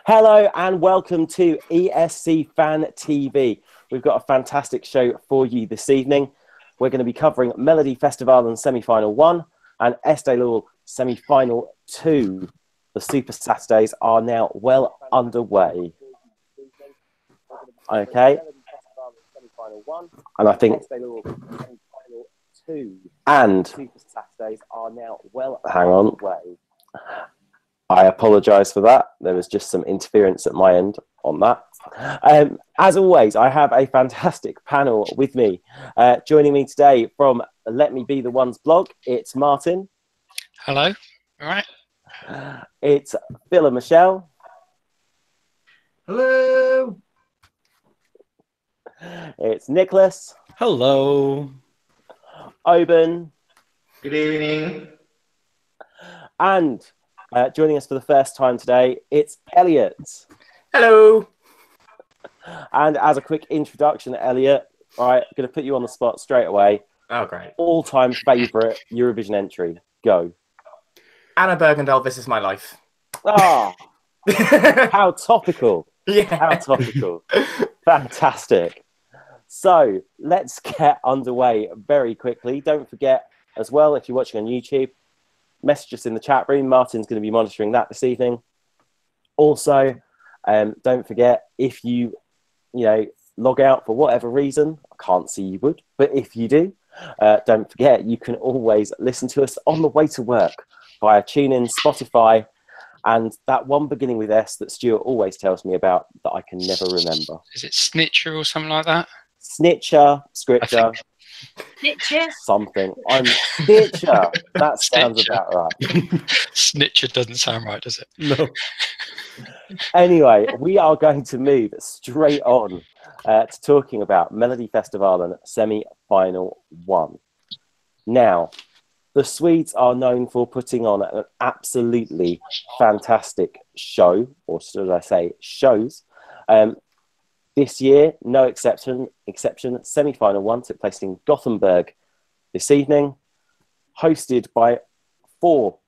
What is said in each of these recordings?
Hello and welcome to ESC Fan TV. We've got a fantastic show for you this evening. We're going to be covering Melodifestivalen Semi-final One and Eesti Laul Semi-final 2. The Super Saturdays are now well underway. Okay. And I think... And... Super Saturdays are now well... Hang on. I apologise for that. There was just some interference at my end on that. As always, I have a fantastic panel with me. Joining me today from Let Me Be The One's blog, it's Martin. Hello. All right. It's Phil and Michelle. Hello. It's Nicholas. Hello. Oben. Good evening. And joining us for the first time today, it's Elliot. Hello. And as a quick introduction, Elliot, all right, I'm going to put you on the spot straight away. Oh, great. All-time favourite Eurovision entry. Go. Anna Bergendahl, This Is My Life. Ah, how topical. Yeah. How topical. Fantastic. So let's get underway very quickly. Don't forget as well, if you're watching on YouTube, message us in the chat room. Martin's going to be monitoring that this evening. Also, don't forget, if you log out for whatever reason, I can't see you would, but if you do, don't forget, you can always listen to us on the way to work via TuneIn, Spotify, and that one beginning with S that Stuart always tells me about that I can never remember. Is it Snitcher or something like that? Snitcher, Scripture. Snitcher. Something. I'm Snitcher. That sounds about right. Snitcher doesn't sound right, does it? No. Anyway, we are going to move straight on to talking about Melodifestivalen Semi-final One. Now, the Swedes are known for putting on an absolutely fantastic show, or should I say shows. This year, no exception, Semi-final One took place in Gothenburg this evening, hosted by four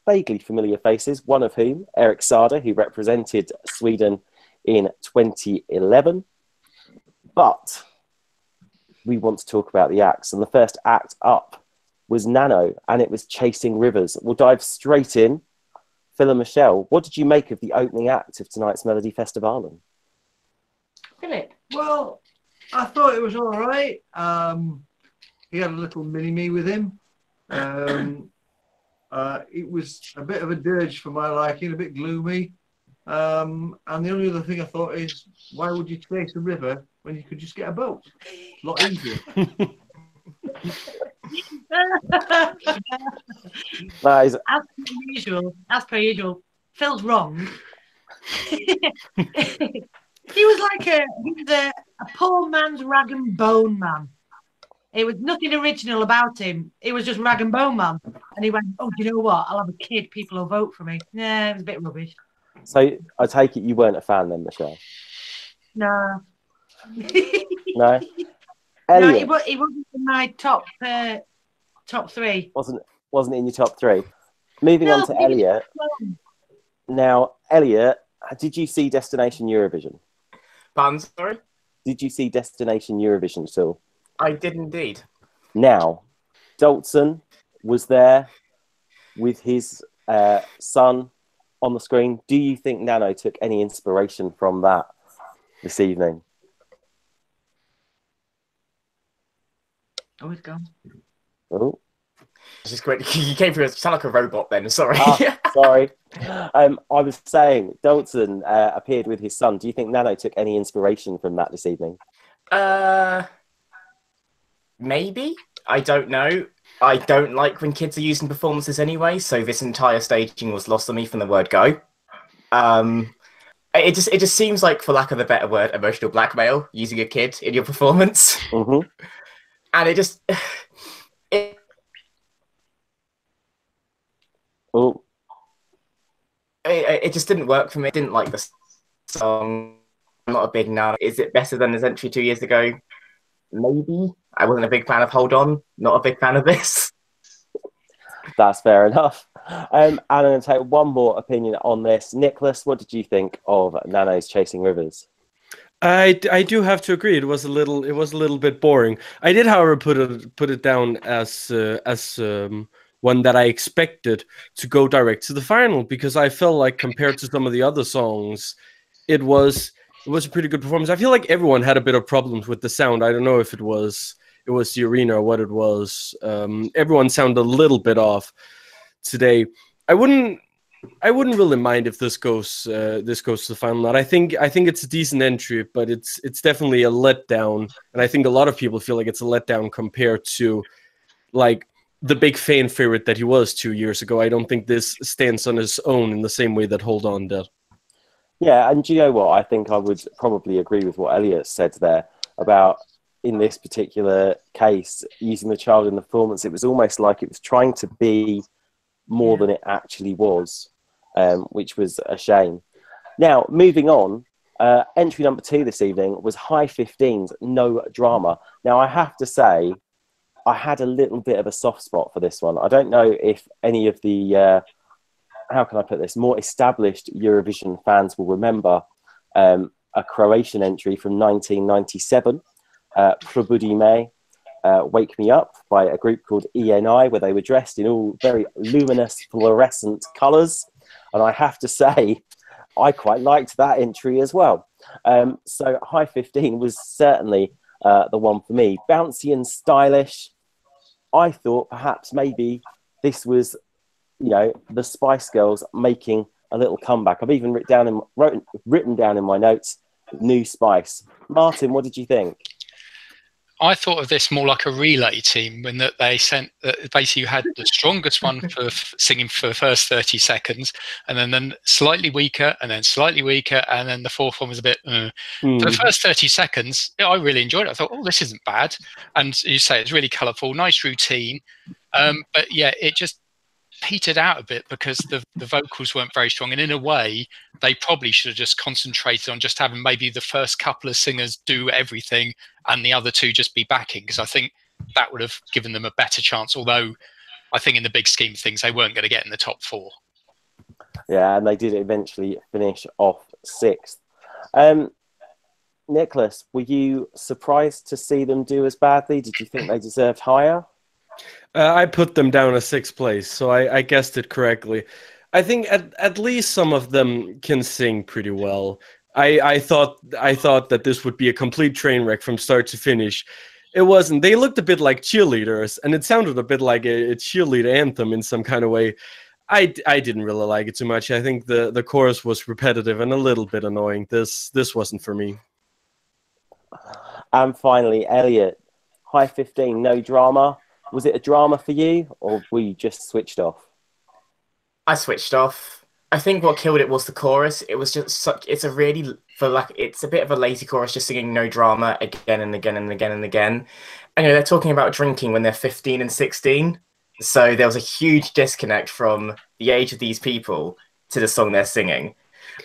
vaguely familiar faces, one of whom, Erik Saade, who represented Sweden in 2011. But we want to talk about the acts, and the first act up was Nano, and it was Chasing Rivers. We'll dive straight in. Phil and Michelle, what did you make of the opening act of tonight's Melodifestivalen? Philip. Well, I thought it was all right. He had a little mini-me with him. It was a bit of a dirge for my liking, a bit gloomy. And the only other thing I thought is, why would you chase a river when you could just get a boat? It's a lot easier. As per usual, Phil's wrong. He was like a poor man's rag and bone man. It was nothing original about him. It was just rag and bone man. And he went, oh, do you know what? I'll have a kid. People will vote for me. Nah, it was a bit rubbish. So I take it you weren't a fan then, Michelle? No. No? Elliot. No, he wasn't in my top three. Wasn't in your top three. Moving on to Elliot. Now, Elliot, did you see Destination Eurovision? Pardon, sorry? Did you see Destination Eurovision at all? I did indeed. Now, Dalton was there with his son on the screen. Do you think Nano took any inspiration from that this evening? Oh, it's gone. Oh. It's just great. You came through, sound like a robot then, sorry. Sorry. I was saying, Dalton appeared with his son. Do you think Nano took any inspiration from that this evening? Maybe. I don't know. I don't like when kids are using performances anyway, so this entire staging was lost on me from the word go. It just seems like, for lack of a better word, emotional blackmail, using a kid in your performance. Mm-hmm. And it just... It just didn't work for me. I didn't like the song. I'm not a big Nano. Is it better than his entry 2 years ago? Maybe. I wasn't a big fan of Hold On. Not a big fan of this. That's fair enough. And I'm going to take one more opinion on this. Nicholas, what did you think of Nano's Chasing Rivers? I do have to agree. It was a little bit boring. I did, however, put it down as one that I expected to go direct to the final, because I felt like, compared to some of the other songs, it was a pretty good performance. I feel like everyone had a bit of problems with the sound. I don't know if it was the arena or what it was. Everyone sounded a little bit off today. I wouldn't really mind if this goes to the final night. I think it's a decent entry, but it's definitely a letdown, and I think a lot of people feel like it's a letdown compared to like the big fan favorite that he was 2 years ago. I don't think this stands on its own in the same way that Hold On did. Yeah, and do you know what? I think I would probably agree with what Elliot said there about, in this particular case, using the child in the performance. It was almost like it was trying to be more than it actually was, which was a shame. Now, moving on, entry number 2 this evening was High 15's No Drama. Now, I have to say, I had a little bit of a soft spot for this one. I don't know if any of the, how can I put this, more established Eurovision fans will remember a Croatian entry from 1997, Probudi Me, Wake Me Up, by a group called ENI, where they were dressed in all very luminous fluorescent colours. And I have to say, I quite liked that entry as well. So High 15 was certainly the one for me. Bouncy and stylish. I thought perhaps maybe this was, you know, the Spice Girls making a little comeback. I've even written down in my notes, New Spice. Martin, what did you think? I thought of this more like a relay team, when that they sent basically you had the strongest one for singing for the first 30 seconds, and then slightly weaker, and then slightly weaker, and then the fourth one was a bit. For the first 30 seconds, I really enjoyed it. I thought, oh, this isn't bad, and you say it's really colourful, nice routine, but yeah, it just petered out a bit because the vocals weren't very strong, and in a way they probably should have just concentrated on just having maybe the first couple of singers do everything and the other two just be backing, because I think that would have given them a better chance, although I think in the big scheme of things they weren't going to get in the top 4. Yeah, and they did eventually finish off 6th. Nicholas, were you surprised to see them do as badly? Did you think they deserved higher? I put them down as 6th place, so I guessed it correctly. I think at least some of them can sing pretty well. I thought that this would be a complete train wreck from start to finish. It wasn't. They looked a bit like cheerleaders, and it sounded a bit like a cheerleader anthem in some kind of way. I didn't really like it too much. I think the chorus was repetitive and a little bit annoying. This wasn't for me. And finally, Elliot, High 15, No Drama. Was it a drama for you, or were you just switched off? I switched off. I think what killed it was the chorus. It was just such. It's a bit of a lazy chorus, just singing no drama again and again and again and again. And they're talking about drinking when they're 15 and 16. So there was a huge disconnect from the age of these people to the song they're singing.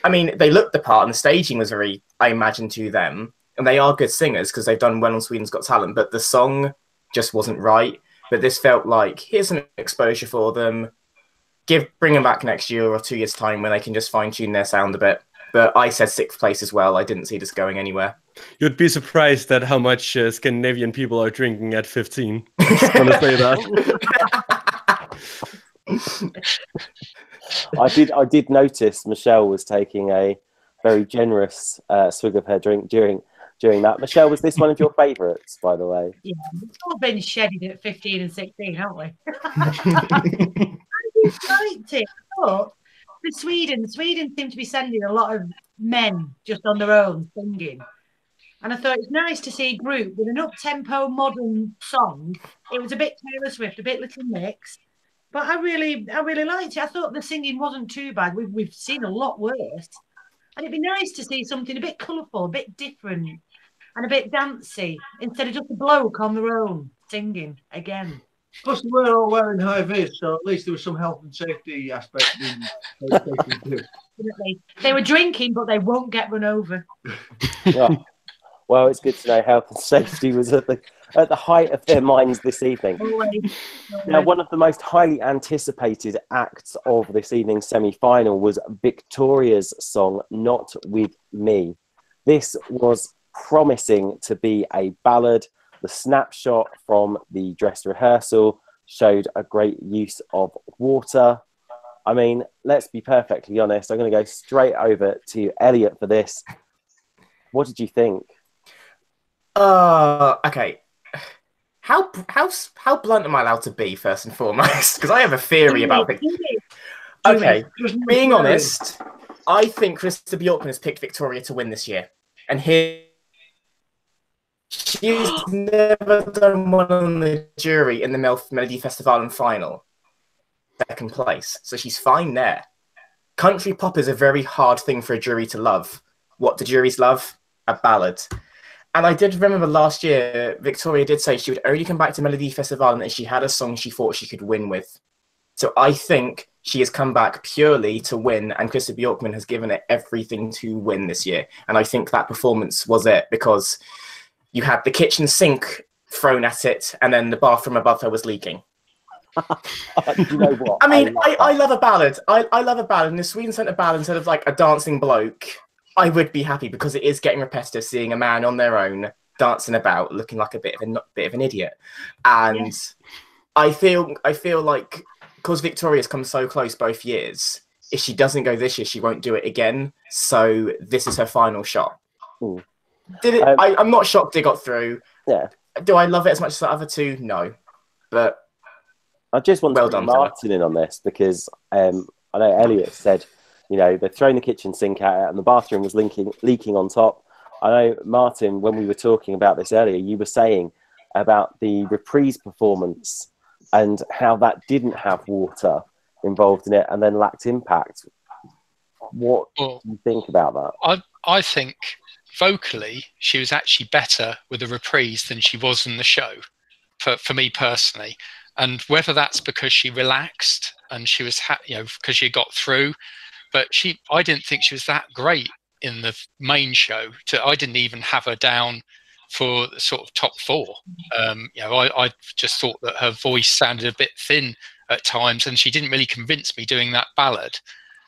I mean, they looked the part, and the staging was very, I imagine, to them. And they are good singers because they've done well on Sweden's Got Talent, but the song just wasn't right. But this felt like, here's some exposure for them. Bring them back next year or 2 years' time when they can just fine-tune their sound a bit. But I said 6th place as well. I didn't see this going anywhere. You'd be surprised at how much Scandinavian people are drinking at 15. Just want to say that. I did notice Michelle was taking a very generous swig of her drink during that. Michelle, was this one of your favourites, by the way? Yeah, we've all been shedding at 15 and 16, haven't we? I liked it. But for Sweden seemed to be sending a lot of men just on their own singing. And I thought it's nice to see a group with an up-tempo modern song. It was a bit Taylor Swift, a bit Little Mix. But I really liked it. I thought the singing wasn't too bad. We've seen a lot worse. And it'd be nice to see something a bit colourful, a bit different, and a bit dancey, instead of just a bloke on their own singing again. Plus, they were all wearing high vis, so at least there was some health and safety aspect. They were drinking, but they won't get run over. Yeah. Well, it's good to know health and safety was at at the height of their minds this evening. Now, one of the most highly anticipated acts of this evening's semi-final was Victoria's song, Not With Me. This was promising to be a ballad. The snapshot from the dress rehearsal showed a great use of water. I mean, let's be perfectly honest. I'm going to go straight over to Elliot for this. What did you think? Okay. How blunt am I allowed to be, first and foremost? Because I have a theory about it. Okay, being honest, I think Grete Paia has picked Victoria to win this year. And here, she's never done one on the jury in the Melodifestivalen final. Second place. So she's fine there. Country pop is a very hard thing for a jury to love. What do juries love? A ballad. And I did remember last year, Victoria did say she would only come back to Melodifestivalen if she had a song she thought she could win with. So I think she has come back purely to win, and Grete Paia has given it everything to win this year. And I think that performance was it, because you had the kitchen sink thrown at it, and then the bathroom above her was leaking. You know what? I mean, I love a ballad. I love a ballad. And if Sweden sent a ballad instead of like a dancing bloke, I would be happy, because it is getting repetitive seeing a man on their own dancing about looking like a bit of an idiot. And I feel like because Victoria's come so close both years, if she doesn't go this year, she won't do it again. So this is her final shot. Ooh. Did it? I'm not shocked it got through. Yeah. Do I love it as much as the other two? No. But I just want to put Martin in on this, because I know Elliot said, you know, they're throwing the kitchen sink at it and the bathroom was leaking on top. I know, Martin, when we were talking about this earlier, you were saying about the reprise performance and how that didn't have water involved in it and then lacked impact. What do you think about that? I think vocally she was actually better with a reprise than she was in the show, for me personally. And whether that's because she relaxed and she was, because she got through, but I didn't think she was that great in the main show. I didn't even have her down for the sort of top four. I just thought that her voice sounded a bit thin at times, and she didn't really convince me doing that ballad.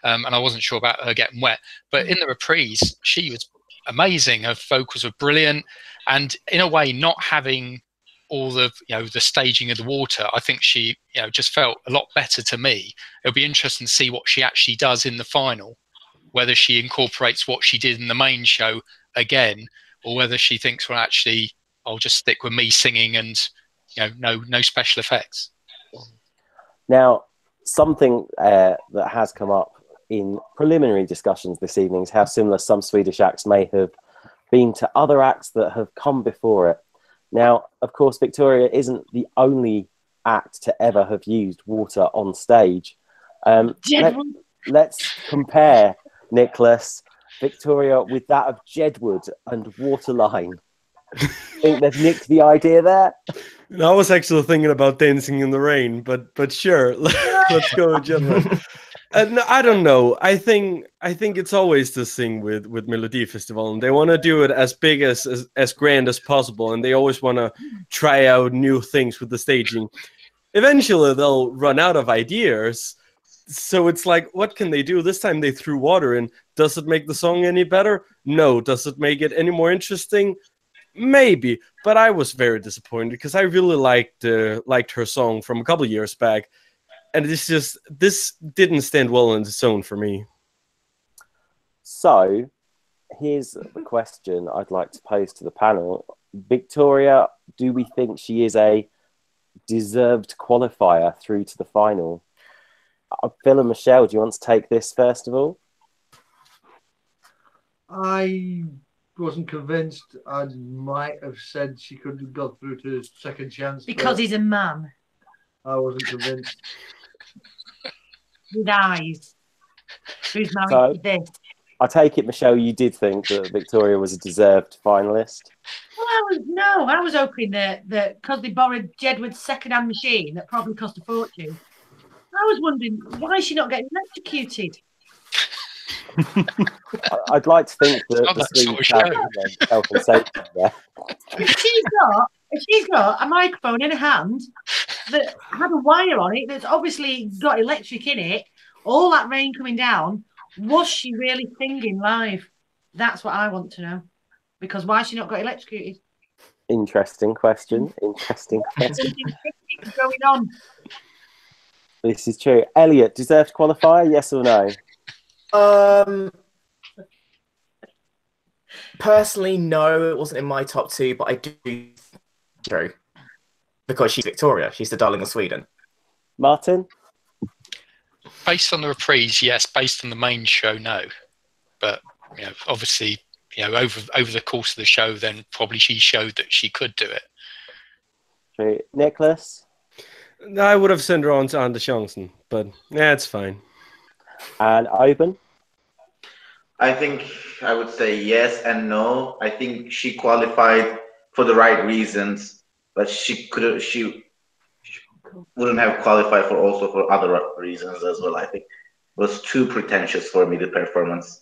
And I wasn't sure about her getting wet. But in the reprise, she was amazing. Her vocals were brilliant, and in a way, not having all the the staging of the water, I think she just felt a lot better to me. It'll be interesting to see what she actually does in the final, whether she incorporates what she did in the main show again, or whether she thinks, well, actually I'll just stick with me singing and no special effects. Now, something that has come up in preliminary discussions this evening is how similar some Swedish acts may have been to other acts that have come before it. Now, of course, Victoria isn't the only act to ever have used water on stage. Let's compare, Nicholas, Victoria with that of Jedward and Waterline. Think they've nicked the idea there? I was actually thinking about Dancing in the Rain, but sure, let's go with Jedward. No, I don't know. I think it's always this thing with Melodifestivalen. They want to do it as big as grand as possible, and they always want to try out new things with the staging. Eventually, they'll run out of ideas. So it's like, what can they do? This time they threw water in. Does it make the song any better? No. Does it make it any more interesting? Maybe. But I was very disappointed because I really liked her song from a couple of years back. And this didn't stand well on its own for me. So, here's the question I'd like to pose to the panel. Victoria, do we think she is a deserved qualifier through to the final? Phil and Michelle, do you want to take this first of all? I wasn't convinced. I might have said she could have got through to second chance. Because he's a man. I wasn't convinced. With eyes. Who's married to this? I take it, Michelle, you did think that Victoria was a deserved finalist. Well, I was hoping that because they borrowed Jedward's second-hand machine that probably cost a fortune, I was wondering why is she not getting electrocuted? I'd like to think that the Swedes have health and safety there. If she's not, If she's got a microphone in her hand that had a wire on it that's obviously got electric in it, all that rain coming down, was she really singing live? That's what I want to know. Because why has she not got electrocuted? Interesting question. Interesting question. What's going on? This is true. Elliot, deserved qualifier? Yes or no? Personally, no, it wasn't in my top 2, but I do true because she's Victoria. She's the darling of Sweden. Martin? Based on the reprise, yes. Based on the main show, no. But obviously, over the course of the show, then probably she showed that she could do it. True. Nicholas? I would have sent her on to Anders Johnson, but yeah, it's fine. And Oben? I think I would say yes and no. I think she qualified for the right reasons, but she wouldn't have qualified for other reasons as well. I think it was too pretentious for me, the performance.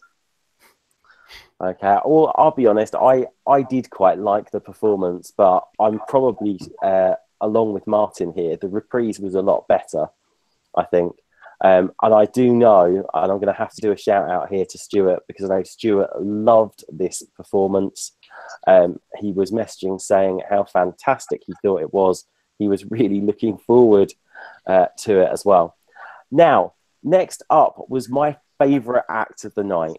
Okay, well, I'll be honest, I did quite like the performance, but I'm probably, along with Martin here, the reprise was a lot better, I think. And I do know, and I'm going to have to do a shout out here to Stuart, because I know Stuart loved this performance. He was messaging saying how fantastic he thought it was. He was really looking forward to it as well. Now, next up was my favourite act of the night.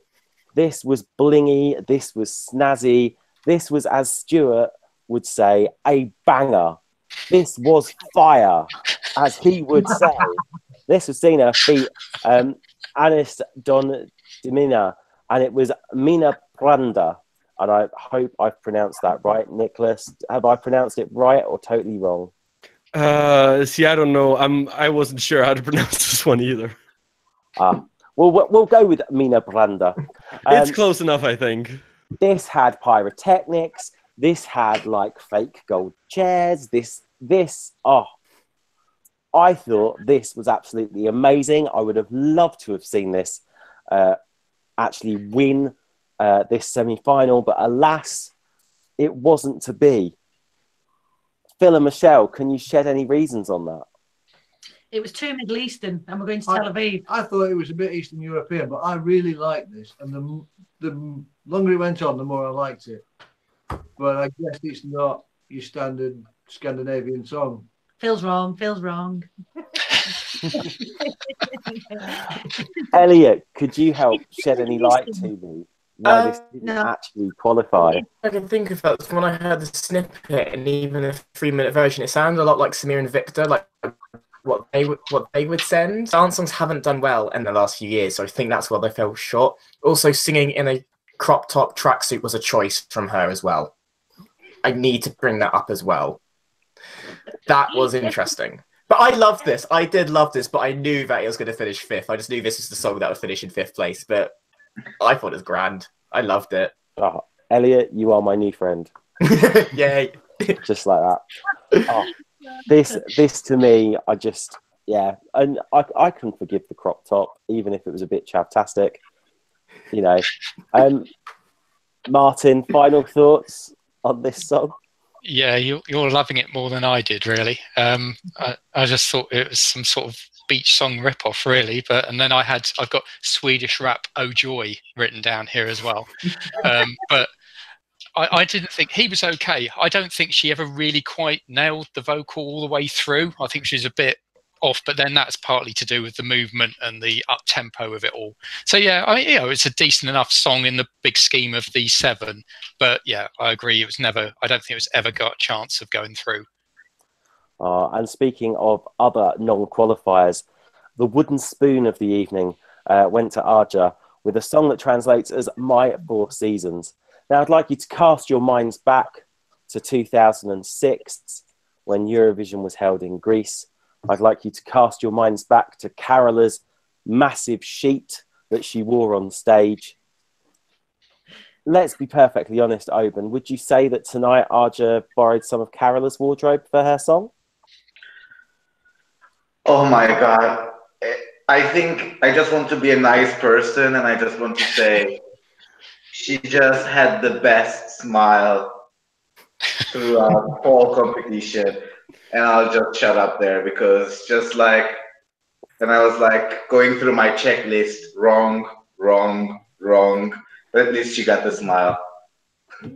This was blingy, this was snazzy, this was, as Stuart would say, a banger. This was fire, as he would say. This was Sina feat Anis Don Dimina, and it was Mina Branda. And I hope I've pronounced that right. Nicholas, have I pronounced it right or totally wrong? See, I don't know. I wasn't sure how to pronounce this one either. Well, we'll go with Mina Branda. It's close enough, I think. This had pyrotechnics. This had like fake gold chairs. I thought this was absolutely amazing. I would have loved to have seen this actually win this semi-final, but alas, it wasn't to be. Phil and Michelle, can you shed any reasons on that? It was too Middle Eastern, and we're going to Tel Aviv. I thought it was a bit Eastern European, but I really liked this, and the longer it went on, the more I liked it. But I guess it's not your standard Scandinavian song. Phil's wrong. Elliot, could you help shed any light to me why this didn't actually qualify? I can think of that when I heard the snippet and even the 3-minute version. It sounded a lot like Samir and Victor, like what they would send. Dance songs haven't done well in the last few years, so I think that's where they fell short. Also, singing in a crop top tracksuit was a choice from her as well. I need to bring that up as well. That was interesting. But I loved this. I did love this, but I knew that it was going to finish 5th. I just knew this was the song that would finish in 5th place. But I thought it was grand. I loved it. Oh, Elliot, you are my new friend. Yay. Just like that. Oh, this to me, and I can forgive the crop top, even if it was a bit chavtastic. Martin, final thoughts on this song? Yeah, you're loving it more than I did, really. I just thought it was some sort of beach song ripoff, really. And then I've got Swedish rap "Oh Joy" written down here as well. But I didn't think he was okay. I don't think she ever really quite nailed the vocal all the way through. I think she's a bit off, but then that's partly to do with the movement and the up tempo of it all. So yeah, it's a decent enough song in the big scheme of the 7. But yeah, I agree. I don't think it was ever got a chance of going through. And speaking of other non-qualifiers, the wooden spoon of the evening went to Arja with a song that translates as "My 4 Seasons." Now, I'd like you to cast your minds back to 2006 when Eurovision was held in Greece. I'd like you to cast your minds back to Carola's massive sheet that she wore on stage. Let's be perfectly honest, Oben. Would you say that tonight Arja borrowed some of Carola's wardrobe for her song? Oh my God. I think I just want to be a nice person, and I just want to say she just had the best smile throughout whole competition, and I'll just shut up there because just like, and I was like going through my checklist, wrong, wrong, wrong. But at least she got the smile.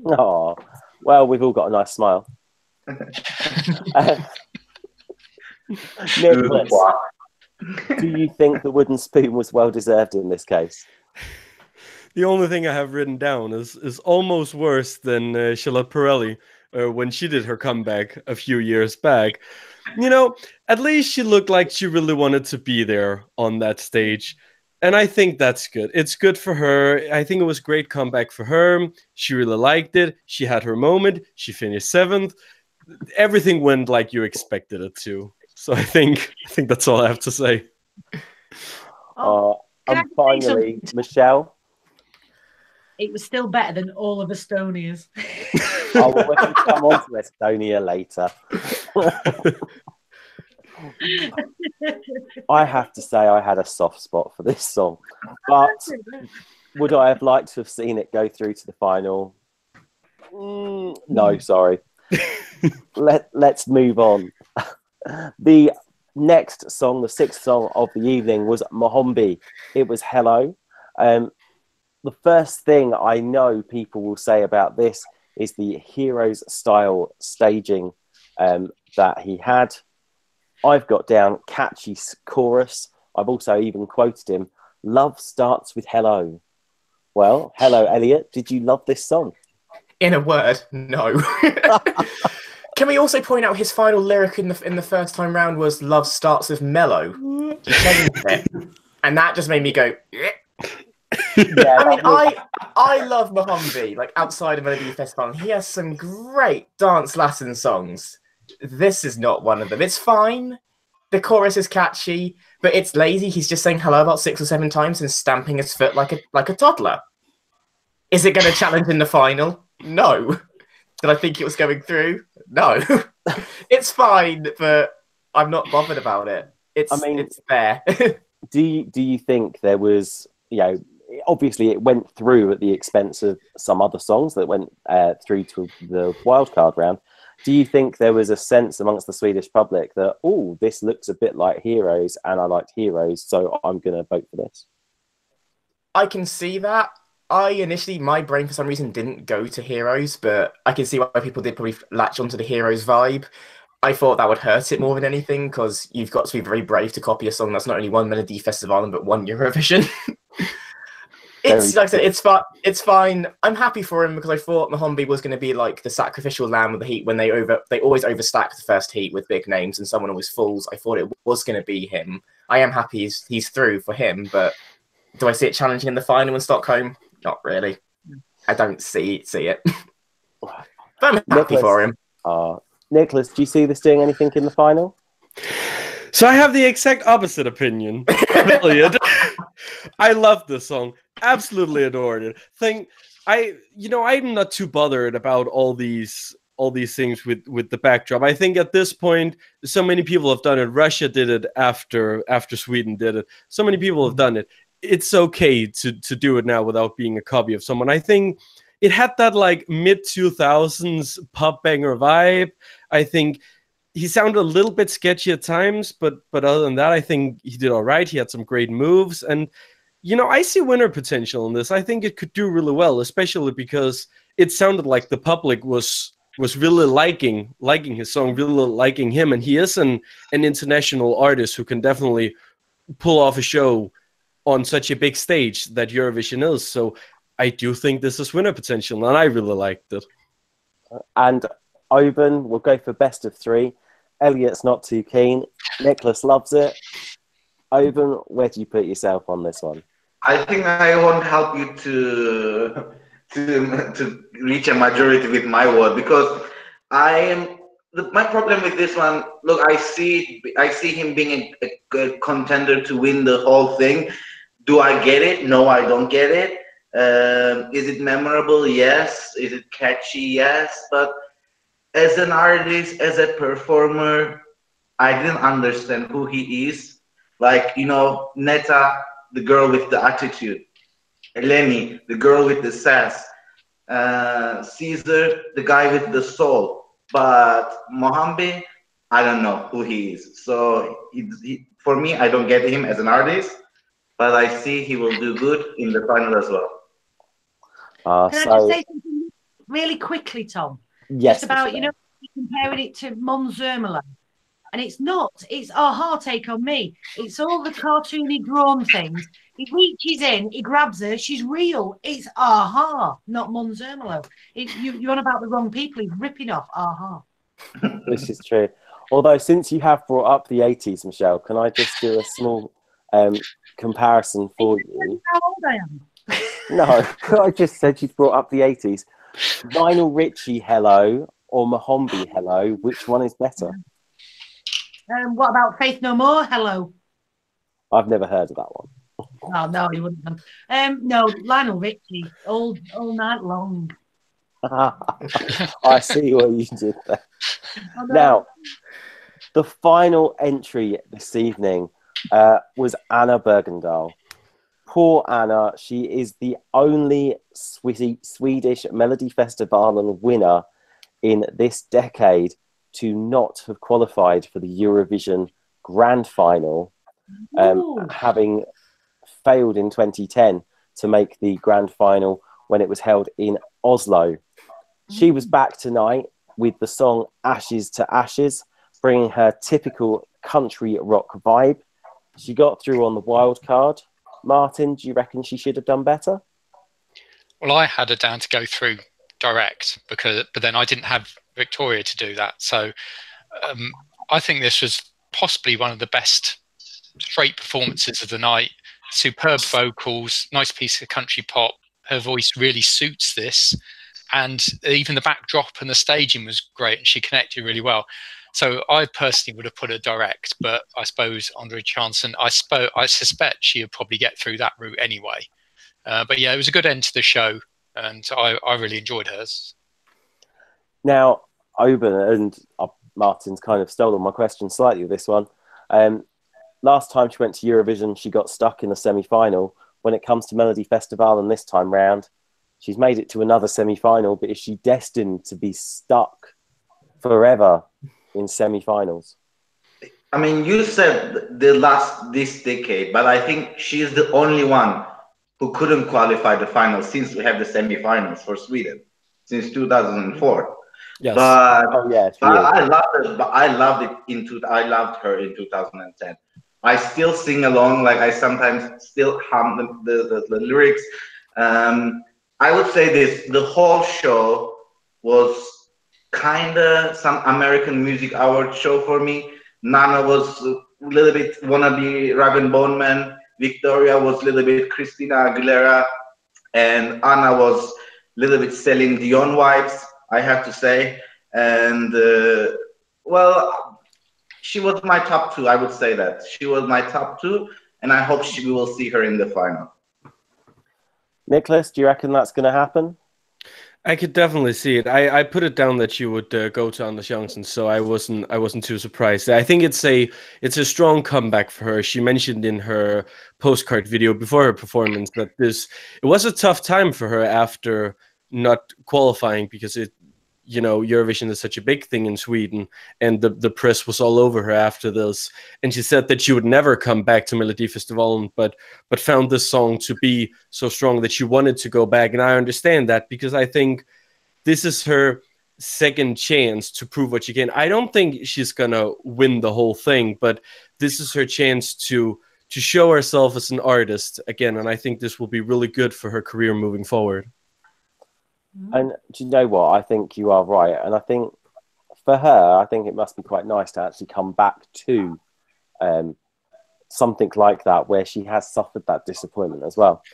Oh, well, we've all got a nice smile. Nicholas, do you think the wooden spoon was well deserved in this case? The only thing I have written down is almost worse than Charlotte Perrelli when she did her comeback a few years back. You know, at least she looked like she really wanted to be there on that stage. And I think that's good. It's good for her. I think it was a great comeback for her. She really liked it. She had her moment. She finished 7th. Everything went like you expected it to. So I think that's all I have to say. And finally, Michelle. It was still better than all of Estonia's. Oh, well, we can come on to Estonia later. I have to say I had a soft spot for this song, but would I have liked to have seen it go through to the final? No, sorry. Let's move on. The next song, the 6th song of the evening, was Mohombi. It was Hello. The first thing I know people will say about this is the Heroes style staging that he had. I've got down catchy chorus. I've also even quoted him, love starts with hello. Well, hello, Elliot. Did you love this song? In a word, no. Can we also point out his final lyric in the first time round was love starts with mellow? He changed it. And that just made me go, yeah. I mean, I love Mohombi, like outside of Melodifestivalen. He has some great dance Latin songs. This is not one of them. It's fine. The chorus is catchy, but it's lazy. He's just saying hello about 6 or 7 times and stamping his foot like a toddler. Is it going to challenge in the final? No. Did I think it was going through? No. It's fine, but I'm not bothered about it. It's fair. Do you think there was, obviously it went through at the expense of some other songs that went through to the wildcard round. Do you think there was a sense amongst the Swedish public that, oh, this looks a bit like Heroes and I liked Heroes, so I'm going to vote for this? I can see that. My brain for some reason didn't go to Heroes, but I can see why people did probably latch onto the Heroes vibe. I thought that would hurt it more than anything because you've got to be very brave to copy a song that's not only won Melodifestivalen but won Eurovision. Like I said, it's fine. I'm happy for him because I thought Mohombi was going to be like the sacrificial lamb of the heat when they always overstack the first heat with big names and someone always falls. I thought it was going to be him. I am happy he's through for him, but do I see it challenging in the final in Stockholm? Not really. I don't see it. But I'm happy for him. Nicholas, do you see this doing anything in the final? So I have the exact opposite opinion. Elliot. I love this song. Absolutely adored it. I'm not too bothered about all these things with the backdrop. I think at this point, so many people have done it. Russia did it after Sweden did it. So many people have done it. It's okay to do it now without being a copy of someone. I think it had that like mid-2000s pop banger vibe. I think he sounded a little bit sketchy at times, but other than that, I think he did all right. He had some great moves. And, I see winner potential in this. I think it could do really well, especially because it sounded like the public was really liking his song, really liking him. And he is an international artist who can definitely pull off a show on such a big stage that Eurovision is. So I do think this is winner potential, and I really liked it. And Oban will go for best of 3. Elliot's not too keen. Nicholas loves it. Oban, where do you put yourself on this one? I think I won't help you to reach a majority with my word because my problem with this one. Look, I see him being a contender to win the whole thing. Do I get it? No, I don't get it. Is it memorable? Yes. Is it catchy? Yes. But as an artist, as a performer, I didn't understand who he is. Like, Neta, the girl with the attitude. Eleni, the girl with the sass. Caesar, the guy with the soul. But Mohombi, I don't know who he is. So for me, I don't get him as an artist, but I see he will do good in the final as well. Can I just say something really quickly, Tom? Yes. Just about, you know, comparing it to Mons Zermelo. And it's not. It's Aha take on me. It's all the cartoony drawn things. He reaches in, he grabs her, she's real. It's Aha, not Mons Zermelo. You're on about the wrong people. He's ripping off Aha. This is true. Although, since you have brought up the 80s, Michelle, can I just do a small comparison for you? How old I am? No, I just said you brought up the 80s. Lionel Richie, Hello, or Mohombi, Hello, which one is better? What about Faith No More? Hello. I've never heard of that one. Oh, no, you wouldn't have. No, Lionel Richie, all night long. I see what you did there. Oh, no. Now, the final entry this evening was Anna Bergendahl. Poor Anna, she is the only Swedish Melodifestivalen winner in this decade to not have qualified for the Eurovision Grand Final, having failed in 2010 to make the Grand Final when it was held in Oslo. She was back tonight with the song Ashes to Ashes, bringing her typical country rock vibe. She got through on the wild card. Martin, do you reckon she should have done better? Well, I had her down to go through direct, but then I didn't have Victoria to do that. So I think this was possibly one of the best straight performances of the night. Superb vocals, nice piece of country pop. Her voice really suits this. And even the backdrop and the staging was great, and she connected really well. So I personally would have put her direct, but I suppose Andre Chanson, I suspect she would probably get through that route anyway. But yeah, it was a good end to the show, and I really enjoyed hers. Now, Oben, and Martin's kind of stolen my question slightly with this one. Last time she went to Eurovision, she got stuck in the semi-final. When it comes to Melodifestivalen this time round, she's made it to another semi-final, but is she destined to be stuck forever in semi-finals? I mean, you said this decade, but I think she's the only one who couldn't qualify the final since we have the semi-finals for Sweden since 2004. Yes. But yes, I loved it. But I loved her in 2010. I still sing along, like I sometimes still hum the lyrics. I would say this: the whole show was kind of some American Music Award show for me. Nano was a little bit wannabe Rag and Bone Man. Wiktoria was a little bit Christina Aguilera, and Anna was a little bit Celine Dion vibes, I have to say. And well, she was my top two. I would say that she was my top two, and I hope we will see her in the final. Nicholas, do you reckon that's going to happen? I could definitely see it. I put it down that you would go to Anna Bergendahl, so I wasn't too surprised. I think it's a strong comeback for her. She mentioned in her postcard video before her performance that it was a tough time for her after not qualifying, because Eurovision is such a big thing in Sweden, and the press was all over her after this. And she said that she would never come back to Melodifestivalen, but found this song to be so strong that she wanted to go back. And I understand that, because I think this is her second chance to prove what she can. I don't think she's gonna win the whole thing, but this is her chance to show herself as an artist again. And I think this will be really good for her career moving forward. And do you know what? I think you are right. And I think for her, I think it must be quite nice to actually come back to something like that, where she has suffered that disappointment as well.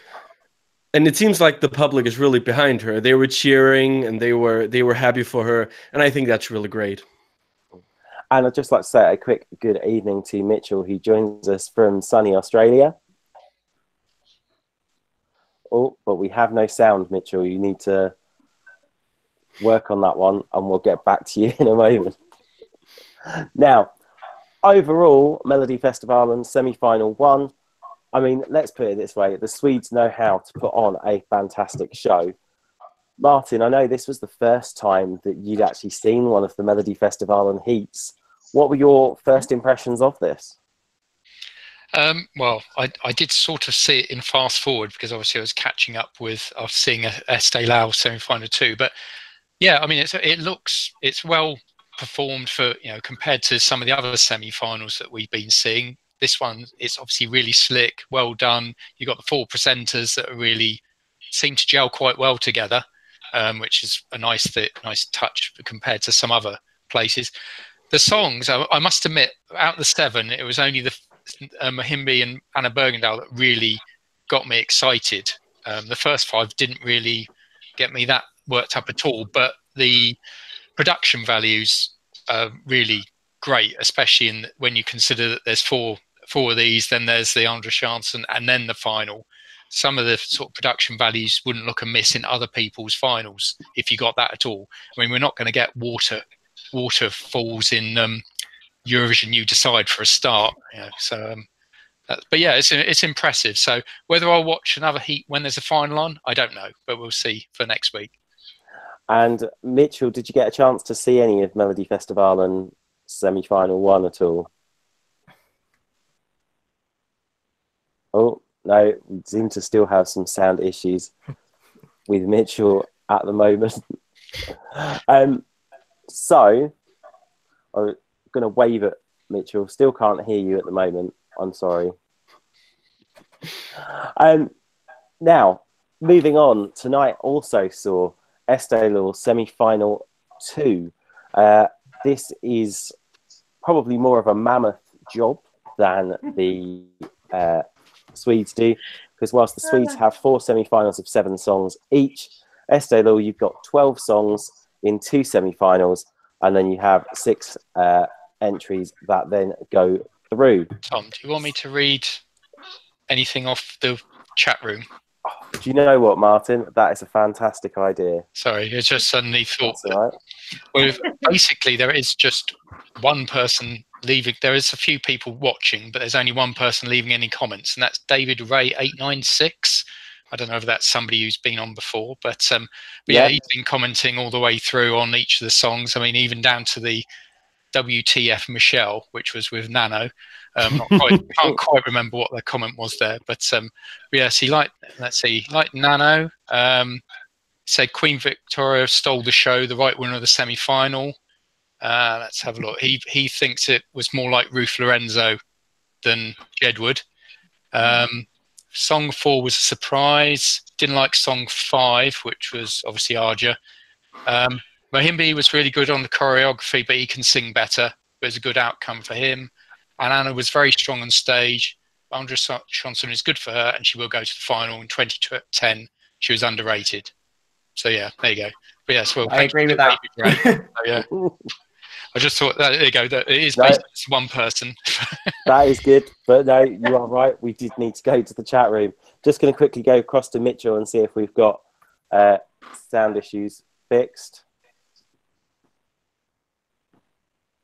And it seems like the public is really behind her. They were cheering and they were happy for her. And I think that's really great. And I'd just like to say a quick good evening to Mitchell, who joins us from sunny Australia. Oh, but we have no sound, Mitchell. You need to work on that one, and we'll get back to you in a moment. Now, overall, Melodifestivalen Semi-final One. I mean, let's put it this way. The Swedes know how to put on a fantastic show. Martin, I know this was the first time that you'd actually seen one of the Melodifestivalen heats. What were your first impressions of this? Well, I did sort of see it in fast forward because obviously I was catching up with seeing Eesti Laul Semi-final 2. But yeah, I mean, it's well performed for, you know, compared to some of the other semi-finals that we've been seeing. This one, it's obviously really slick, well done. You've got the 4 presenters that are really seem to gel quite well together, which is a nice touch compared to some other places. The songs, I must admit, out of the 7, it was only the Mohombi and Anna Bergendahl that really got me excited. The first 5 didn't really get me that worked up at all, but the production values are really great, especially when you consider that there's four of these, then there's the Andra Chanson, and then the final. Some of the sort of production values wouldn't look amiss in other people's finals if you got that at all. I mean, we're not going to get waterfalls in Eurovision You Decide for a start. You know, so, but yeah, it's impressive. So whether I'll watch another heat when there's a final on, I don't know, but we'll see for next week. And Mitchell, did you get a chance to see any of Melodifestivalen Semi-final 1 at all? Oh, no, we seem to still have some sound issues with Mitchell at the moment. So, I'm going to wave at Mitchell. Still can't hear you at the moment. I'm sorry. Now, moving on, tonight also saw Eesti Laul Semi-final 2. This is probably more of a mammoth job than the Swedes do, because whilst the Swedes have 4 semi-finals of 7 songs each, Eesti Laul, you've got 12 songs in 2 semi-finals, and then you have 6 entries that then go through. Tom, do you want me to read anything off the chat room? Do you know what, Martin? That is a fantastic idea. Sorry, I just suddenly thought That's all right. Well, basically there is just one person leaving. There is a few people watching, but there's only one person leaving any comments, and that's David Ray 896. I don't know if that's somebody who's been on before, but yeah, he's been commenting all the way through on each of the songs. I mean, even down to the WTF Michelle, which was with Nano. Can't quite remember what the comment was there, but yes, he liked. Let's see, liked Nano. Said Queen Victoria stole the show, the right winner of the semi-final. Let's have a look. He thinks it was more like Ruth Lorenzo than Jedward. Song 4 was a surprise. Didn't like song 5, which was obviously Arja. Mohombi was really good on the choreography, but he can sing better. It was a good outcome for him. And Anna was very strong on stage. Andra Chanson is good for her, and she will go to the final in 2010. She was underrated. So yeah, there you go. But yes, well, I agree with that. So, yeah. I just thought that there you go. That it is basically one person. That is good, but no, you are right. We did need to go to the chat room. Just going to quickly go across to Mitchell and see if we've got sound issues fixed.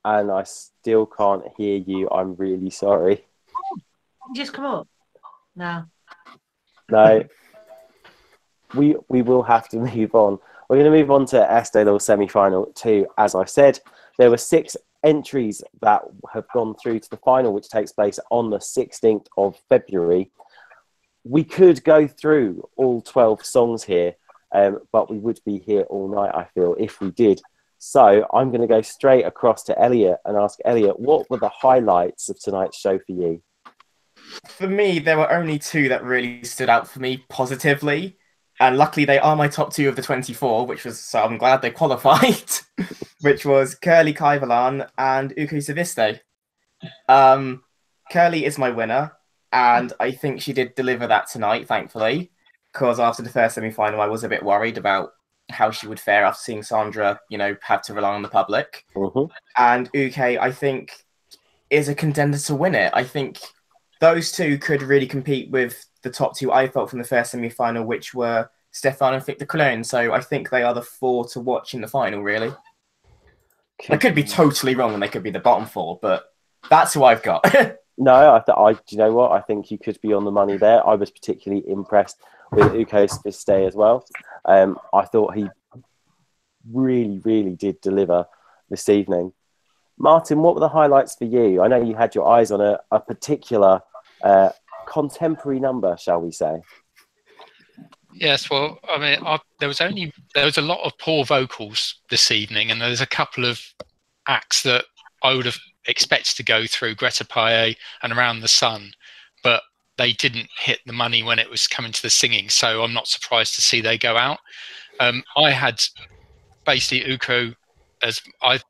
And I still can't hear you. I'm really sorry. Just come up. No. No. We will have to move on. We're going to move on to Eesti Laul Semi-final 2. As I said, there were 6 entries that have gone through to the final, which takes place on the 16th of February. We could go through all 12 songs here, but we would be here all night, I feel, if we did. So I'm going to go straight across to Elliot and ask Elliot, what were the highlights of tonight's show for you? For me, there were only 2 that really stood out for me positively. And luckily, they are my top 2 of the 24, so I'm glad they qualified, which was Kerli Kivilaan and Uku Saviste. Kerli is my winner, and I think she did deliver that tonight, thankfully, because after the first semi-final, I was a bit worried about how she would fare after seeing Sandra, have to rely on the public. Mm-hmm. And Uke, I think, is a contender to win it. I think those 2 could really compete with the top 2 I felt from the first semi-final, which were Stefan and Victor Cologne. So I think they are the 4 to watch in the final, really. I could be totally wrong and they could be the bottom 4, but that's who I've got. No, do you know what? I think you could be on the money there. I was particularly impressed with Uko Saviste as well. I thought he really, really did deliver this evening. Martin, what were the highlights for you? I know you had your eyes on a particular contemporary number, shall we say? Yes, well, I mean, there was a lot of poor vocals this evening, and there's a couple of acts that I would have expected to go through, Grete Paia and Around the Sun, but they didn't hit the money when it was coming to the singing, so I'm not surprised to see they go out. I had basically Uko, as I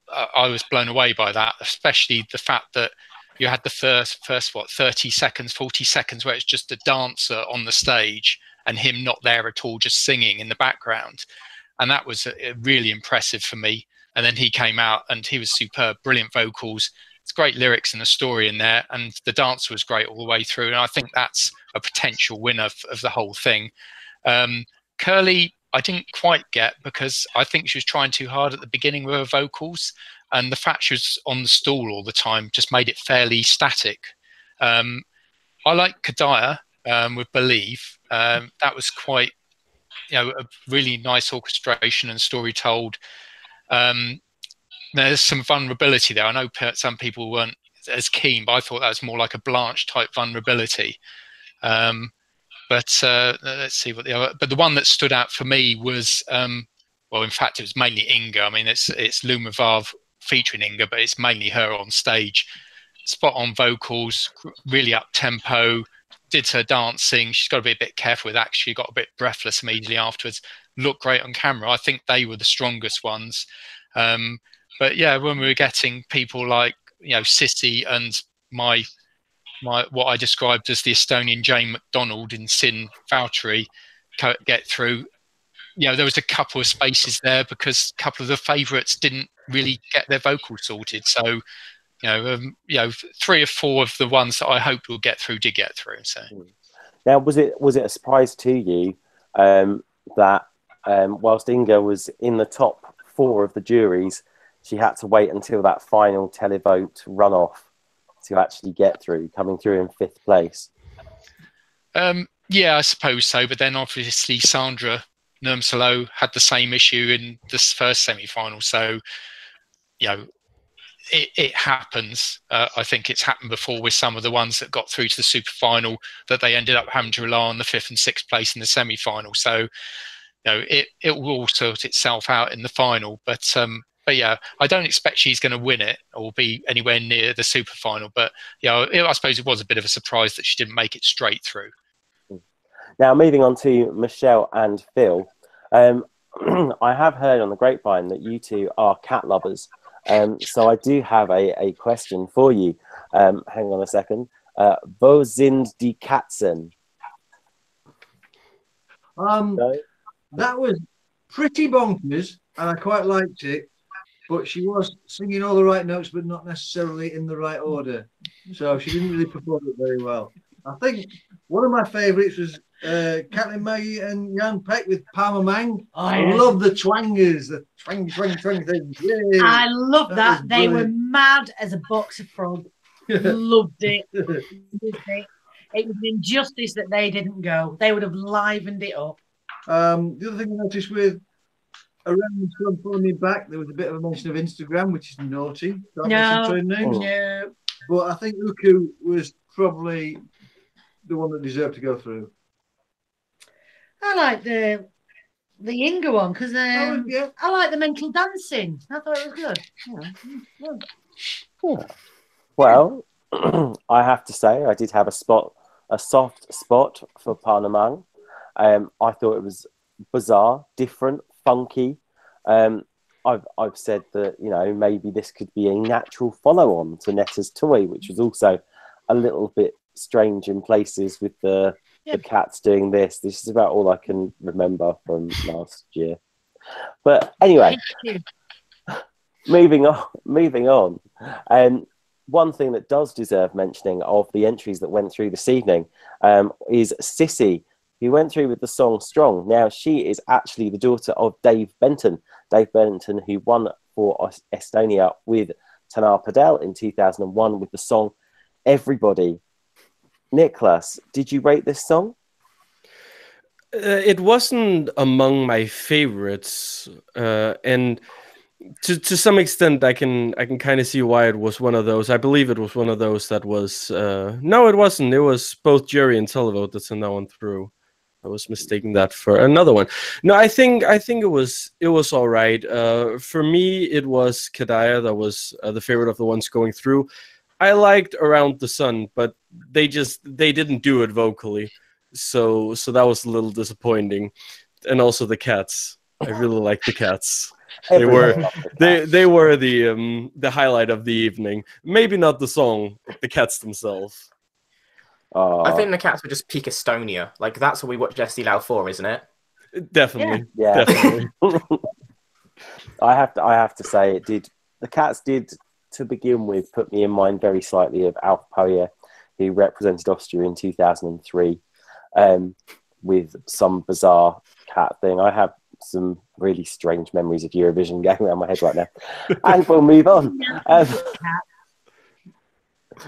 was blown away by that, especially the fact that you had the first 30 seconds, 40 seconds where it's just a dancer on the stage and him not there at all, just singing in the background. And that was really impressive for me. And then he came out and he was superb, brilliant vocals. It's great lyrics and a story in there. And the dancer was great all the way through. And I think that's a potential winner of the whole thing. Kerli, I didn't quite get, because I think she was trying too hard at the beginning with her vocals. And the fact she was on the stool all the time just made it fairly static. I like Kaia with Believe. That was quite, a really nice orchestration and story told. There's some vulnerability there. I know some people weren't as keen, but I thought that was more like a Blanche type vulnerability. But let's see what the other. But the one that stood out for me was, well, in fact, it was mainly Inga. I mean, it's Lumovav featuring Inga, but it's mainly her on stage. Spot on vocals, really up tempo. Did her dancing. She's got to be a bit careful with that. She got a bit breathless immediately afterwards. Looked great on camera. I think they were the strongest ones. But yeah, when we were getting people like Sissy and my what I described as the Estonian Jane McDonald in Sin Valtteri get through, there was a couple of spaces there because a couple of the favourites didn't really get their vocals sorted. So 3 or 4 of the ones that I hoped will get through did get through. So now, was it a surprise to you that whilst Inga was in the top 4 of the juries, she had to wait until that final televote runoff to actually get through, coming through in 5th place? Yeah, I suppose so. But then obviously Sandra Nurmsalo had the same issue in this first semi-final. So, it happens. I think it's happened before with some of the ones that got through to the super final, that they ended up having to rely on the 5th and 6th place in the semi-final. So, it will all sort itself out in the final. But yeah, I don't expect she's going to win it or be anywhere near the super final. But I suppose it was a bit of a surprise that she didn't make it straight through. Now, moving on to Michelle and Phil, I have heard on the grapevine that you two are cat lovers. So I do have a question for you. Hang on a second. Wo sind die Katzen? That was pretty bonkers, and I quite liked it. But she was singing all the right notes, but not necessarily in the right order. So she didn't really perform it very well. I think one of my favourites was Kathleen Maggie and Jan Peck with Palmer Mang. I love the twangers, the twang things. Yay. I love that. They were mad as a box of frogs. Loved it. It was an injustice that they didn't go. They would have livened it up. The other thing I noticed with Around the Sun Follow Me Back, there was a bit of a mention of Instagram, which is naughty. No. But I think Uku was probably the one that deserved to go through. I like the Inga one because I like the mental dancing. I thought it was good. Yeah. Well, I have to say I did have a soft spot for Panamang. I thought it was bizarre, different, funky. I've said that maybe this could be a natural follow-on to Netta's Toy, which was also a little bit strange in places with the cats doing this. This is about all I can remember from last year. But anyway, moving on. One thing that does deserve mentioning of the entries that went through this evening is Sissy, who went through with the song Strong. Now, she is actually the daughter of Dave Benton. Dave Benton, who won for Estonia with Tanar Padel in 2001 with the song Everybody. Nicholas, did you rate this song? It wasn't among my favorites, and to some extent, I can kind of see why it was one of those. I believe it was one of those that was no, it wasn't. It was both jury and televote that sent that one through. I was mistaking that for another one. No, I think it was all right. For me, it was Kaia that was the favorite of the ones going through. I liked Around the Sun, but they didn't do it vocally, so that was a little disappointing. And also the cats. I really like the cats. They were the highlight of the evening. Maybe not the song, but the cats themselves. I think the cats were just peak Estonia. Like, that's what we watched Eesti Laul for, isn't it? Definitely. Yeah. Definitely. I have to say the cats did, to begin with, put me in mind very slightly of Alf Poja, who represented Austria in 2003, with some bizarre cat thing. I have some really strange memories of Eurovision going around my head right now. And we'll move on.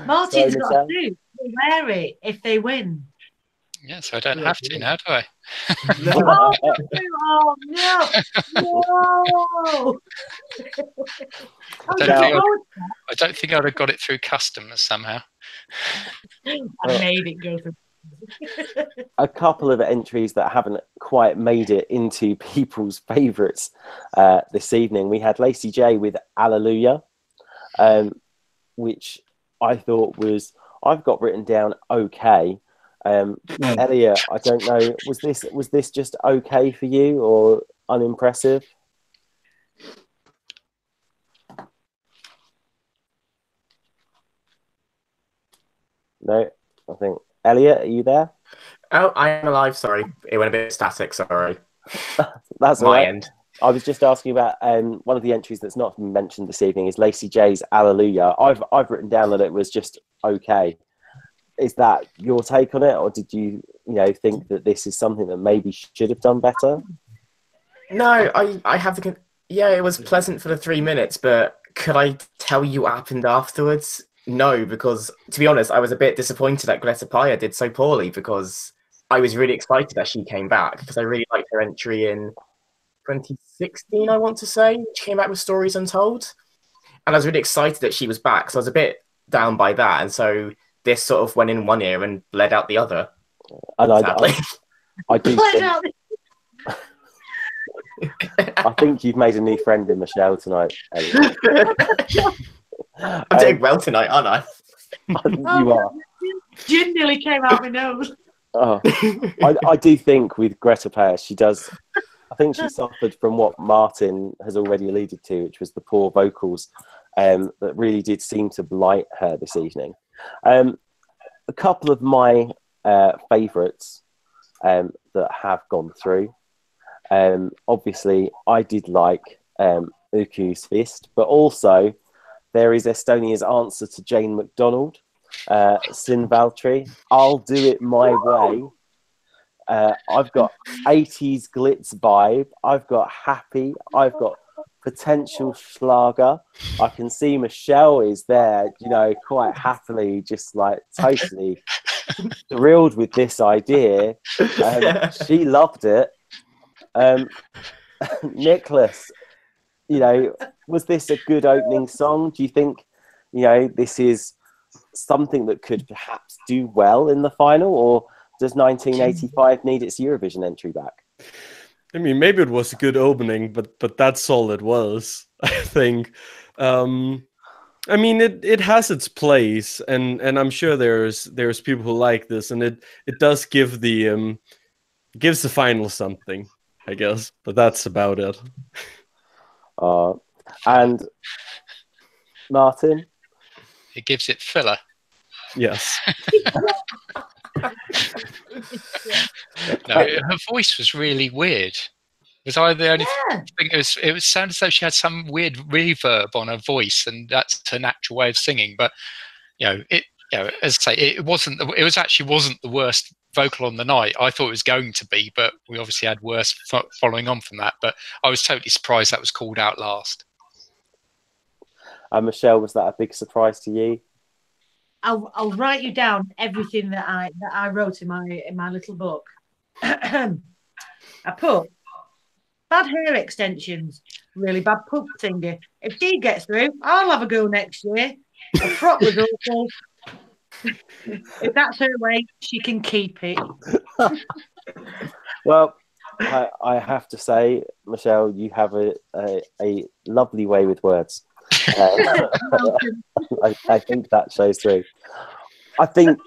Martin's got to do. Wear it if they win. Yes, I don't have to now, do I? Oh no! No! I don't think I'd have got it through customs somehow. I made it go through. A couple of entries that haven't quite made it into people's favourites this evening. We had Lacey J with Alleluia, which I thought was, I've got written down okay. Elliot, I don't know, was this just okay for you or unimpressive? No, I think. Elliot, are you there? Oh, I'm alive. Sorry, it went a bit static. Sorry. That's my right. end. I was just asking about one of the entries that's not been mentioned this evening is Lacey J's Alleluia. I've written down that it was just okay. Is that your take on it, or did you think that this is something that maybe should have done better? No, I have the. Yeah, it was pleasant for the 3 minutes, but could I tell you what happened afterwards? No, because to be honest, I was a bit disappointed that Grete Paia did so poorly, because I was really excited that she came back, because I really liked her entry in 2016, I want to say. She came back with Stories Untold, and I was really excited that she was back, so I was a bit down by that, and so this sort of went in one ear and bled out the other. And I do I think you've made a new friend in Michelle tonight, Elliot. I'm doing well tonight, aren't I? You are. Gin nearly came out my nose. Oh, I do think with Grete Paia, she does. I think she suffered from what Martin has already alluded to, which was the poor vocals that really did seem to blight her this evening. A couple of my favourites that have gone through. Obviously, I did like Uku's Fist, but also there is Estonia's answer to Jane McDonald, Sin Valtry. I'll do it my way. I've got 80s glitz vibe. I've got happy. I've got potential Schlager. I can see Michelle is there, quite happily, just like totally thrilled with this idea. She loved it. Nicholas, was this a good opening song? Do you think, this is something that could perhaps do well in the final, or does 1985 need its Eurovision entry back? I mean, maybe it was a good opening, but that's all it was, I think. I mean, it has its place, and I'm sure there's people who like this, and it does give gives the final something, I guess, but that's about it. And Martin? It gives it filler. Yes. No, her voice was really weird. Was I the only thing? It sounded as though she had some weird reverb on her voice, and that's her natural way of singing. But as I say, it actually wasn't the worst vocal on the night. I thought it was going to be, but we obviously had worse following on from that. But I was totally surprised that was called out last. Michelle, was that a big surprise to you? I'll write you down everything that I wrote in my little book. I put bad hair extensions, really bad pub singer. If she gets through, I'll have a go next year. A frock was awful. If that's her way, she can keep it. Well, I have to say, Michelle, you have a lovely way with words. I think that shows through. I think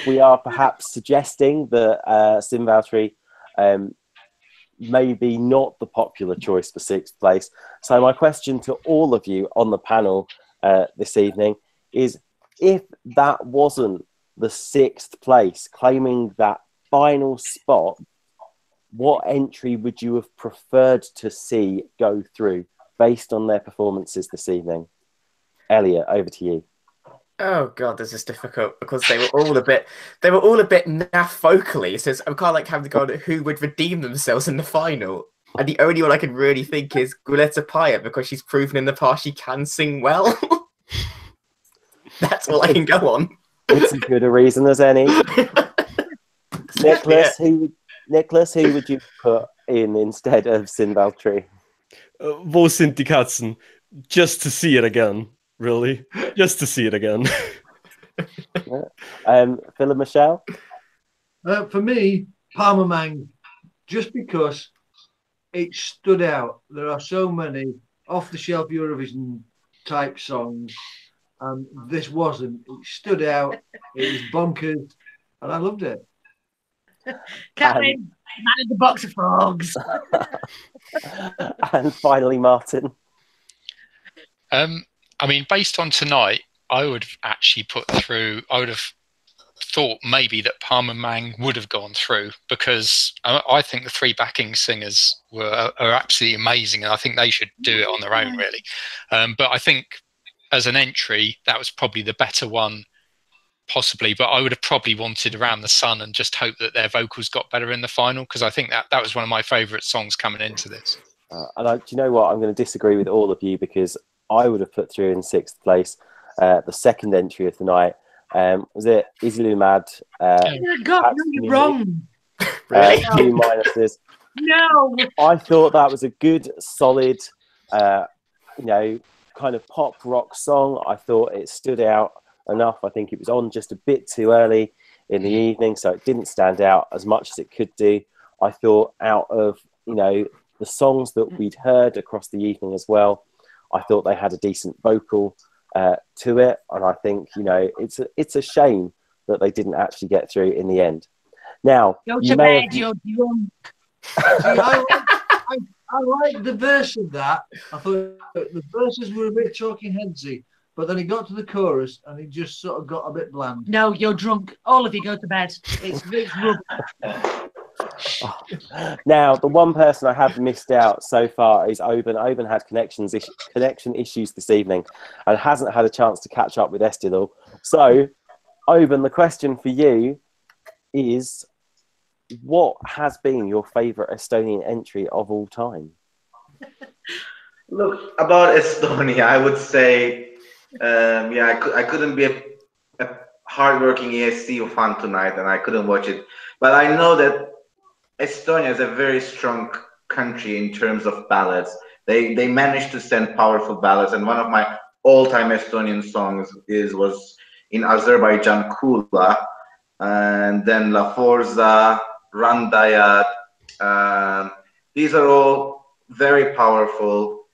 we are perhaps suggesting that Simvaltry maybe not the popular choice for 6th place. So my question to all of you on the panel this evening is, if that wasn't the 6th place claiming that final spot, what entry would you have preferred to see go through based on their performances this evening? Elliot, over to you. Oh god, this is difficult because they were all a bit naff vocally. So I'm kind of like having to go on who would redeem themselves in the final. And the only one I can really think is Grete Paia, because she's proven in the past she can sing well. That's all I can go on. It's as good a reason as any. Nicholas, who would you put in instead of Simvaltry? Wo sind die Katzen? Just to see it again, really. Just to see it again. Phil and Michelle? For me, Palmer Mang, just because it stood out. There are so many off-the-shelf Eurovision type songs, and this wasn't. It stood out. It was bonkers, and I loved it. Catherine, man in the box of frogs. And finally, Martin. I mean, based on tonight, I would have actually I would have thought maybe that Palmer Mang would have gone through, because I think the 3 backing singers are absolutely amazing, and I think they should do it on their own, really. But I think as an entry, that was probably the better one, possibly. But I would have probably wanted Around the Sun and just hope that their vocals got better in the final, because I think that was one of my favourite songs coming into this. Do you know what? I'm going to disagree with all of you, because I would have put through in 6th place the 2nd entry of the night. Was it Izilumad? Oh my God, no, you're wrong. Really? 2 minuses. No. I thought that was a good, solid, kind of pop rock song. I thought it stood out enough. I think it was on just a bit too early in the evening, so it didn't stand out as much as it could do. I thought out of, the songs that we'd heard across the evening as well, I thought they had a decent vocal to it, and I think it's a shame that they didn't actually get through in the end. Now, you're drunk. I liked the verse of that. I thought the verses were a bit talking headsy, but then it got to the chorus and it just sort of got a bit bland. No, you're drunk. All of you go to bed. It's rubbish. Now, the one person I have missed out so far is Oben. Oben had connection issues this evening and hasn't had a chance to catch up with Estidal. So, Oben, the question for you is, what has been your favourite Estonian entry of all time? Look, about Estonia, I would say, I couldn't be a hardworking ESC fan tonight, and I couldn't watch it. But I know that Estonia is a very strong country in terms of ballads. They managed to send powerful ballads, and one of my all-time Estonian songs was in Azerbaijan, Kula, and then La Forza, Randajad. These are all very powerful,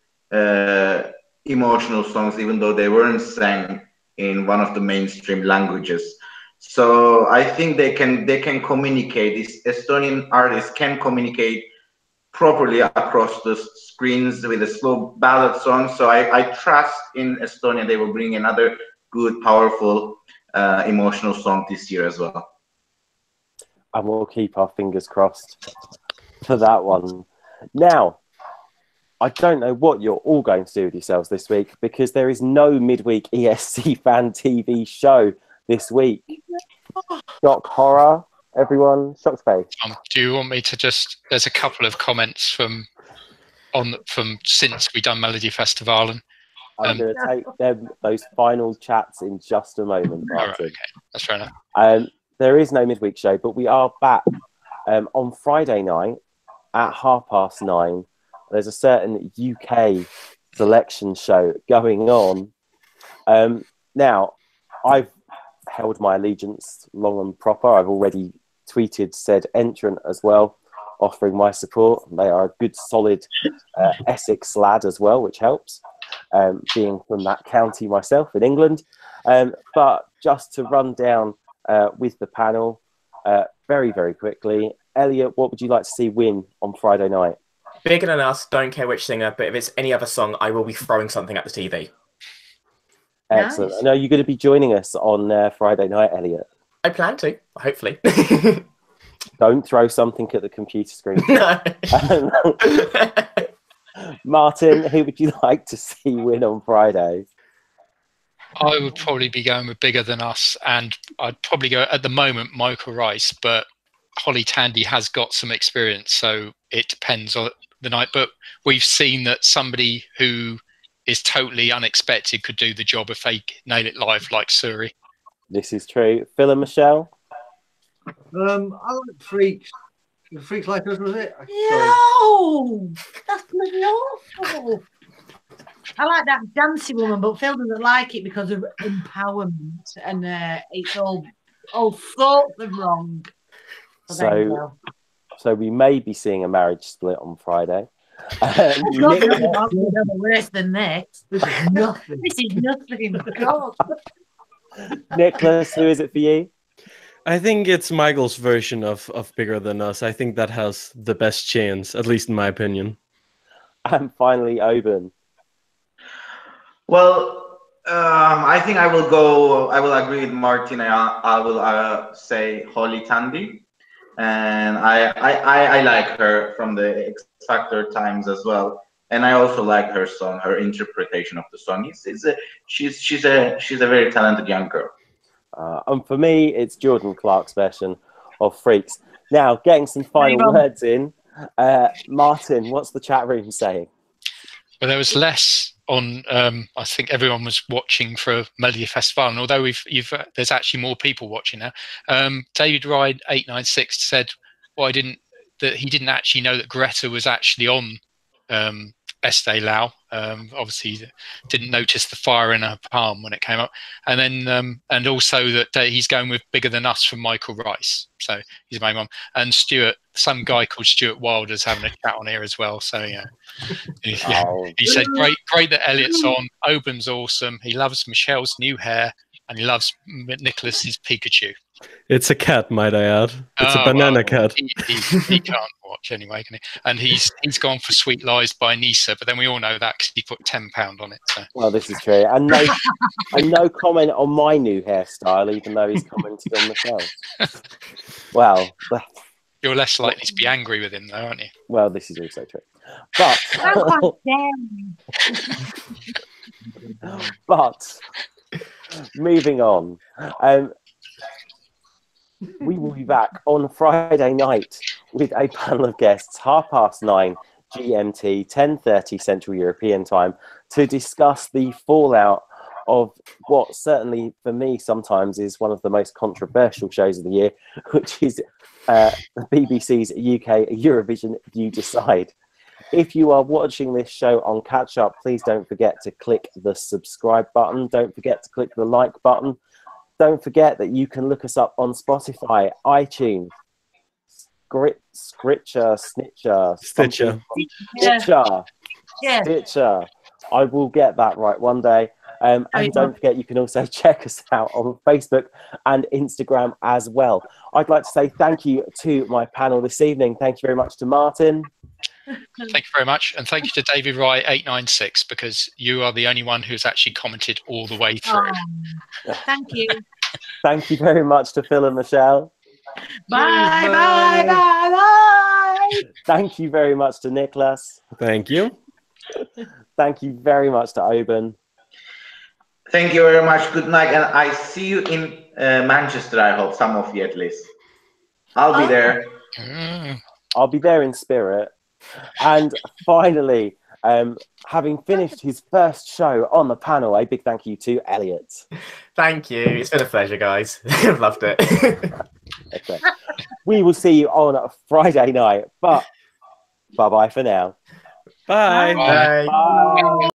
emotional songs, even though they weren't sang in one of the mainstream languages. So I think they can communicate. These Estonian artists can communicate properly across the screens with a slow ballad song. So I trust in Estonia they will bring another good, powerful, emotional song this year as well. And we'll keep our fingers crossed for that one. Now, I don't know what you're all going to do with yourselves this week, because there is no midweek ESC Fan TV show this week. Shock horror, everyone. Shock's face. Do you want me to just? There's a couple of comments from since we done Melodifestivalen. I'm going to take those final chats in just a moment. All right, okay, that's fair enough. There is no midweek show, but we are back on Friday night at 9:30, there's a certain UK selection show going on. Now, I've held my allegiance long and proper. I've already tweeted said entrant as well, offering my support. They are a good, solid Essex lad as well, which helps, being from that county myself in England. But just to run down with the panel very, very quickly, Elliot, what would you like to see win on Friday night? Bigger Than Us, don't care which singer, but if it's any other song, I will be throwing something at the TV. Excellent. Nice. I know you're going to be joining us on Friday night, Elliot. I plan to, hopefully. Don't throw something at the computer screen. No. Martin, who would you like to see win on Friday? I would probably be going with Bigger Than Us, and I'd probably go at the moment Michael Rice, but Holly Tandy has got some experience, so it depends on the night. But we've seen that somebody who is totally unexpected could do the job if they nail it live, like Suri. This is true. Phil and Michelle? I like Freaks. Freaks Like Us, was it? No, that's bloody awful. I like that Dancy Woman, but Phil doesn't like it because of empowerment, and it's all sorts of wrong. So we may be seeing a marriage split on Friday. Worse than this. This is nothing. This is nothing. God. Nicholas, who is it for you? I think it's Michael's version of Bigger Than Us. I think that has the best chance, at least in my opinion. And finally, Oban. Well, I think I will agree with Martin. I will say Holly Tandy. And I like her from the X Factor times as well, and I also like her song, her interpretation of the song. She's a very talented young girl. And for me, it's Jordan Clark's version of Freaks. Now, getting some final words in, Martin, what's the chat room saying? Well, there was less on. I think everyone was watching for Melodifestivalen, and although there's actually more people watching now. David Ryan 896 said, "Well, that he didn't actually know that Greta was actually on Eesti Laul. Obviously, didn't notice the fire in her palm when it came up, and then and also that he's going with Bigger Than Us from Michael Rice. So he's the main one. And Stuart, some guy called Stuart Wilder's having a chat on here as well. So yeah, he said great that Elliot's on. Oban's awesome. He loves Michelle's new hair, and he loves Nicholas's Pikachu. It's a cat, might I add. It's a banana cat. He can't watch anyway, can he? And he's gone for Sweet Lies by Nisa, but then we all know that because he put £10 on it. So. Well, this is true. And no comment on my new hairstyle, even though he's commented on myself. Well, you're less likely to be angry with him, though, aren't you? Well, this is also true. But but moving on. We will be back on Friday night with a panel of guests, 9:30 GMT, 10:30 Central European Time, to discuss the fallout of what certainly for me sometimes is one of the most controversial shows of the year, which is the BBC's UK Eurovision You Decide. If you are watching this show on catch up, please don't forget to click the subscribe button. Don't forget to click the like button. Don't forget that you can look us up on Spotify, iTunes, Stitcher. I will get that right one day. And don't forget, you can also check us out on Facebook and Instagram as well. I'd like to say thank you to my panel this evening. Thank you very much to Martin. Thank you very much. And thank you to David Rye 896, because you are the only one who's actually commented all the way through. Thank you. Thank you very much to Phil and Michelle. Bye, bye, bye, bye. Thank you very much to Nicholas. Thank you. Thank you very much to Oban. Thank you very much. Good night. And I see you in Manchester, I hope, some of you at least. I'll be there. I'll be there in spirit. And finally, having finished his first show on the panel, a big thank you to Elliot. Thank you. It's been a pleasure, guys. I've loved it. Okay. We will see you on Friday night. But Bye bye for now. Bye. Bye. Bye.